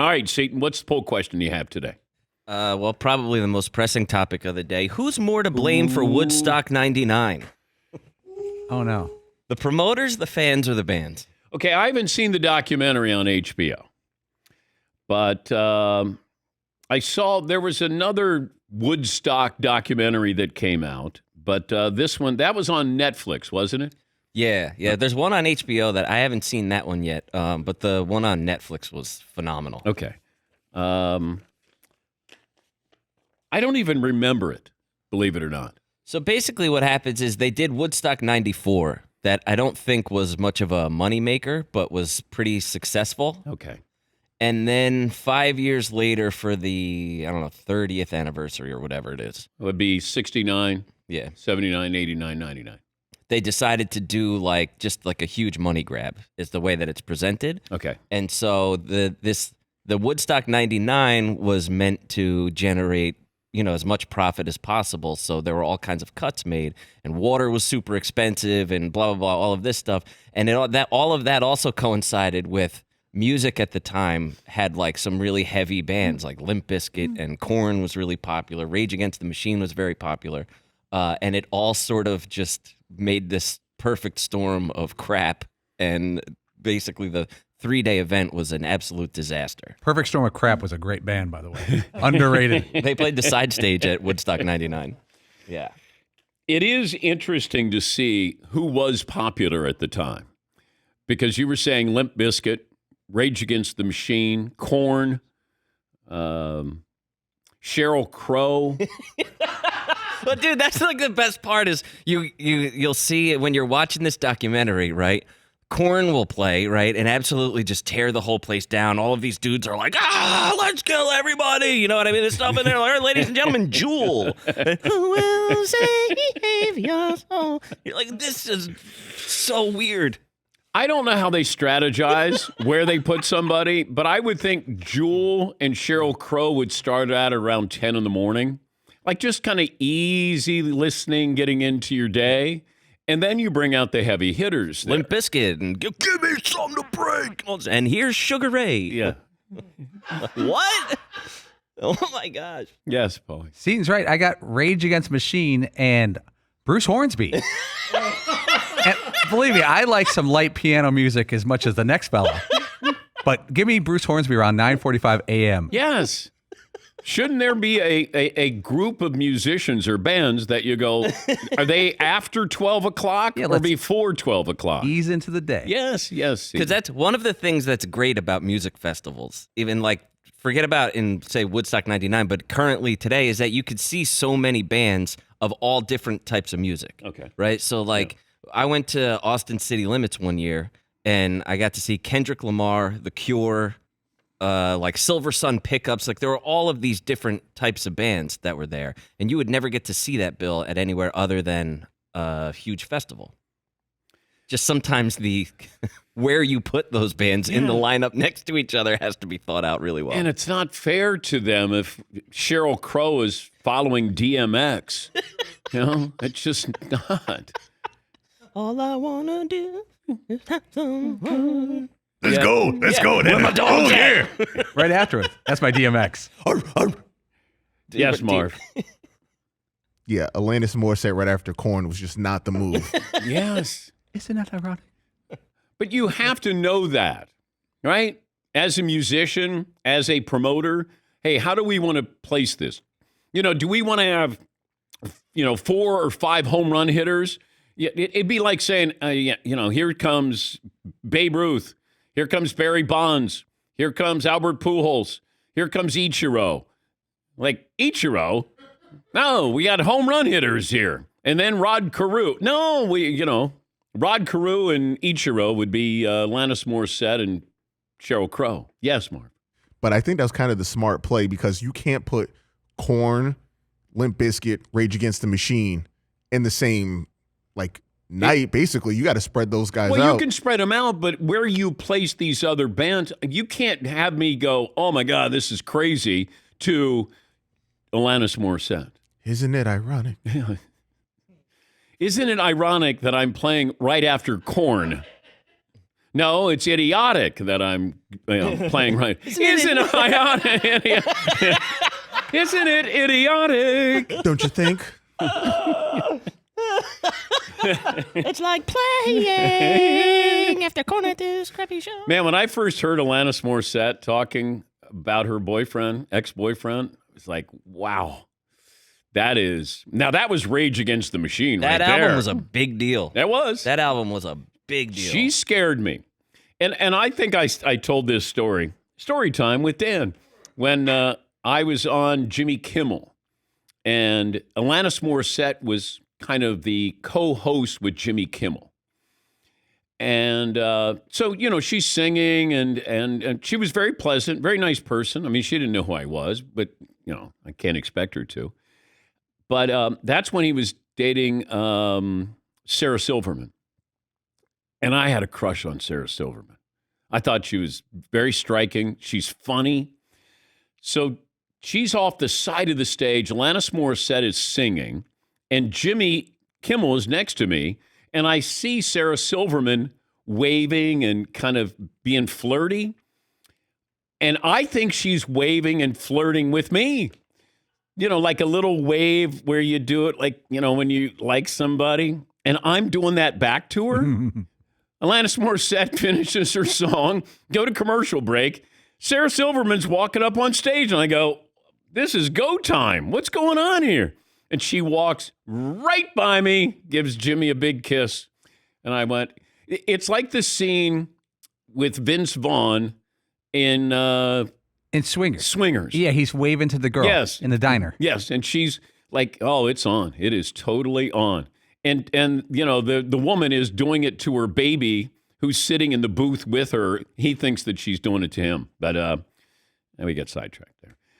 All right, Seton, what's the poll question you have today? Well, probably the most pressing topic of the day. Who's more to blame for Woodstock 99? Oh, no. The promoters, the fans, or the bands? Okay, I haven't seen the documentary on HBO, but I saw there was another Woodstock documentary that came out, but this one, that was on Netflix, wasn't it? Yeah. There's one on HBO that I haven't seen that one yet, but the one on Netflix was phenomenal. Okay. I don't even remember it, believe it or not. So basically what happens is they did Woodstock 94 that I don't think was much of a moneymaker, but was pretty successful. Okay. And then 5 years later for the, 30th anniversary or whatever it is. It would be 69, Yeah. 79, 89, 99. They decided to do just a huge money grab is the way that it's presented. Okay. And so the Woodstock 99 was meant to generate, as much profit as possible. So there were all kinds of cuts made, and water was super expensive, and blah blah blah, all of this stuff. And all of that also coincided with music at the time had some really heavy bands like Limp Bizkit and Korn was really popular. Rage Against the Machine was very popular, and it all sort of just made this perfect storm of crap. And basically, the 3-day event was an absolute disaster. Perfect Storm of Crap was a great band, by the way. Underrated. They played the side stage at Woodstock 99. Yeah. It is interesting to see who was popular at the time, because you were saying Limp Bizkit, Rage Against the Machine, Korn, Sheryl Crow. Well, dude, that's the best part is you'll see it when you're watching this documentary, right? Korn will play, right, and absolutely just tear the whole place down. All of these dudes are like, let's kill everybody. You know what I mean? There's stuff in there, like, ladies and gentlemen, Jewel. Who will save your soul? You're like, this is so weird. I don't know how they strategize where they put somebody, but I would think Jewel and Sheryl Crow would start out around 10 in the morning. Just kind of easy listening, getting into your day. And then you bring out the heavy hitters there. Limp Bizkit and give me something to break. And here's Sugar Ray. Yeah. What? Oh, my gosh. Yes, Paulie. Seaton's right. I got Rage Against Machine and Bruce Hornsby. And believe me, I like some light piano music as much as the next fella. But give me Bruce Hornsby around 9:45 a.m. Yes. Shouldn't there be a group of musicians or bands that you go, are they after 12 o'clock or before 12 o'clock? Ease into the day. Yes. Because that's one of the things that's great about music festivals. Even forget about in, say, Woodstock 99, but currently today is that you could see so many bands of all different types of music. Okay. Right? So, I went to Austin City Limits one year, and I got to see Kendrick Lamar, The Cure, Silver Sun Pickups. There were all of these different types of bands that were there, and you would never get to see that, Bill, at anywhere other than a huge festival. Just sometimes where you put those bands in the lineup next to each other has to be thought out really well. And it's not fair to them if Sheryl Crow is following DMX. It's just not. All I wanna do is have some fun. Let's go. Let's go. Where my dog's at? Right after it. That's my DMX. Yes, Marv. Yeah, Alanis Morissette right after Korn was just not the move. Yes. Isn't that ironic? But you have to know that, right? As a musician, as a promoter, hey, how do we want to place this? Do we want to have, 4 or 5 home run hitters? It'd be like saying, here comes Babe Ruth. Here comes Barry Bonds. Here comes Albert Pujols. Here comes Ichiro. Ichiro? No, we got home run hitters here. And then Rod Carew. No, Rod Carew and Ichiro would be Alanis Morissette and Sheryl Crow. Yes, Mark. But I think that's kind of the smart play because you can't put Korn, Limp Bizkit, Rage Against the Machine in the same night. Basically, you got to spread those guys out. Well, you can spread them out, but where you place these other bands, you can't have me go, oh my God, this is crazy, to Alanis Morissette. Isn't it ironic? Isn't it ironic that I'm playing right after Korn? No, it's idiotic that I'm playing right. Isn't it idiotic? Isn't it idiotic? Don't you think? It's like playing after corner this crappy show. Man, when I first heard Alanis Morissette talking about her boyfriend, ex-boyfriend, it's like, wow. That was Rage Against the Machine That right album there. was a big deal. That was. That album was a big deal. She scared me. And I think I told this story time with Dan, when I was on Jimmy Kimmel, and Alanis Morissette was kind of the co-host with Jimmy Kimmel. And so, she's singing, and she was very pleasant, very nice person. I mean, she didn't know who I was, but, I can't expect her to. But that's when he was dating Sarah Silverman. And I had a crush on Sarah Silverman. I thought she was very striking. She's funny. So she's off the side of the stage. Alanis Morissette is singing, and Jimmy Kimmel is next to me. And I see Sarah Silverman waving and kind of being flirty. And I think she's waving and flirting with me. Like a little wave where you do it like, when you like somebody. And I'm doing that back to her. Alanis Morissette finishes her song, go to commercial break. Sarah Silverman's walking up on stage, and I go, this is go time. What's going on here? And she walks right by me, gives Jimmy a big kiss. And I went, it's like the scene with Vince Vaughn in Swingers. Swingers. Yeah, he's waving to the girl in the diner. Yes, and she's like, oh, it's on. It is totally on. And the woman is doing it to her baby who's sitting in the booth with her. He thinks that she's doing it to him. But we get sidetracked there.